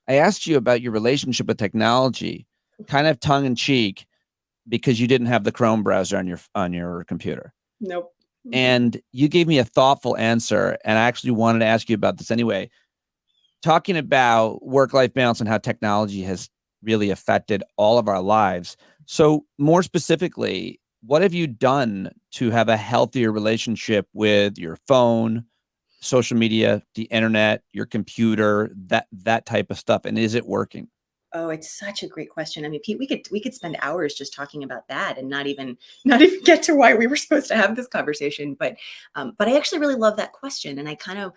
I asked you about your relationship with technology, kind of tongue in cheek, because you didn't have the Chrome browser on your computer. Nope. And you gave me a thoughtful answer, and I actually wanted to ask you about this anyway. Talking about work-life balance and how technology has really affected all of our lives. So more specifically, what have you done to have a healthier relationship with your phone, social media, the internet, your computer, that type of stuff? And is it working? Oh, it's such a great question. I mean, Pete, we could spend hours just talking about that and not even get to why we were supposed to have this conversation. But I actually really love that question, and I kind of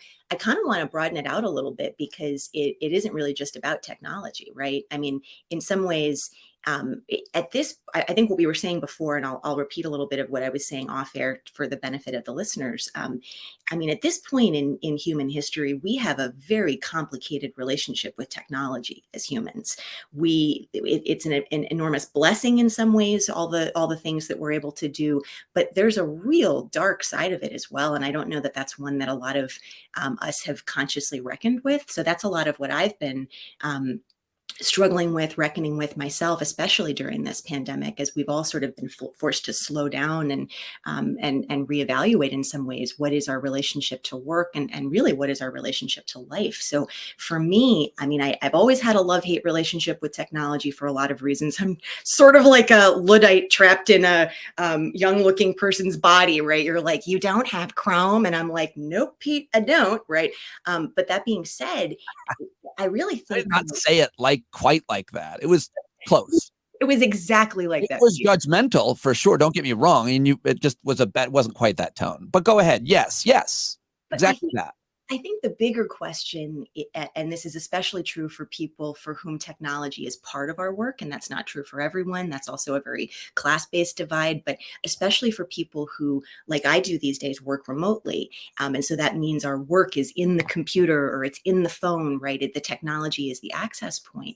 want to broaden it out a little bit because it isn't really just about technology, right? I mean, in some ways, I think what we were saying before, and I'll repeat a little bit of what I was saying off air for the benefit of the listeners. I mean, at this point in human history, we have a very complicated relationship with technology as humans. It's an enormous blessing in some ways, all the things that we're able to do, but there's a real dark side of it as well. And I don't know that that's one that a lot of us have consciously reckoned with. So that's a lot of what I've been struggling with, reckoning with myself, especially during this pandemic, as we've all sort of been forced to slow down and reevaluate in some ways what is our relationship to work and really what is our relationship to life. So for me, I mean, I've always had a love-hate relationship with technology for a lot of reasons. I'm sort of like a Luddite trapped in a young-looking person's body, right? You're like, you don't have Chrome, and I'm like, nope, Pete, I don't, right? But that being said, I really I think did not say it quite like that. It was close. it was exactly like It that. was judgmental for sure. Don't get me wrong. And it just was wasn't quite that tone. But go ahead. Yes, yes, But exactly that. I think the bigger question, and this is especially true for people for whom technology is part of our work, and that's not true for everyone. That's also a very class-based divide, but especially for people who, like I do these days, work remotely. And so that means our work is in the computer or it's in the phone, right? The technology is the access point.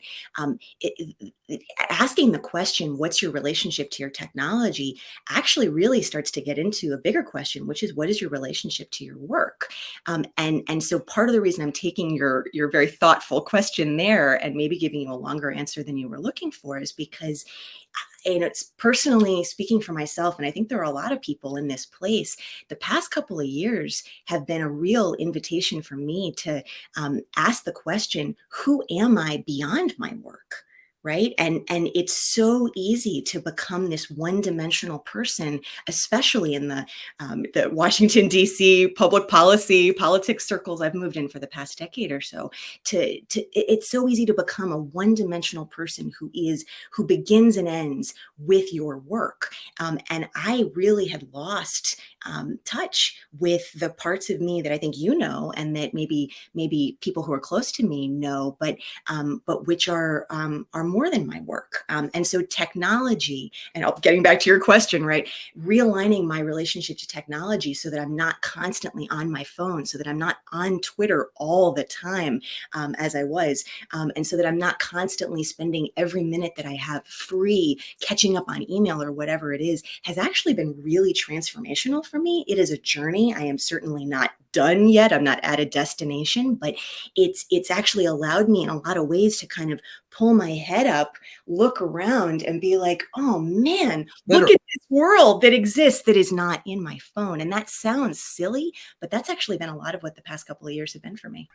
Asking the question, what's your relationship to your technology, actually really starts to get into a bigger question, which is what is your relationship to your work? And so part of the reason I'm taking your very thoughtful question there and maybe giving you a longer answer than you were looking for is because it's personally speaking for myself, and I think there are a lot of people in this place. The past couple of years have been a real invitation for me to ask the question, who am I beyond my work? Right. And it's so easy to become this one-dimensional person, especially in the Washington, D.C. public policy, politics circles I've moved in for the past decade or so. It's so easy to become a one-dimensional person who begins and ends with your work. And I really had lost touch with the parts of me that I think you know, and that maybe people who are close to me know, but which are more than my work. And so technology, and getting back to your question, right? Realigning my relationship to technology so that I'm not constantly on my phone, so that I'm not on Twitter all the time as I was, and so that I'm not constantly spending every minute that I have free catching up on email or whatever it is, has actually been really transformational for me. It is a journey. I am certainly not done yet. I'm not at a destination, but it's actually allowed me in a lot of ways to kind of pull my head up, look around and be like, oh man, look at this world that exists that is not in my phone. And that sounds silly, but that's actually been a lot of what the past couple of years have been for me.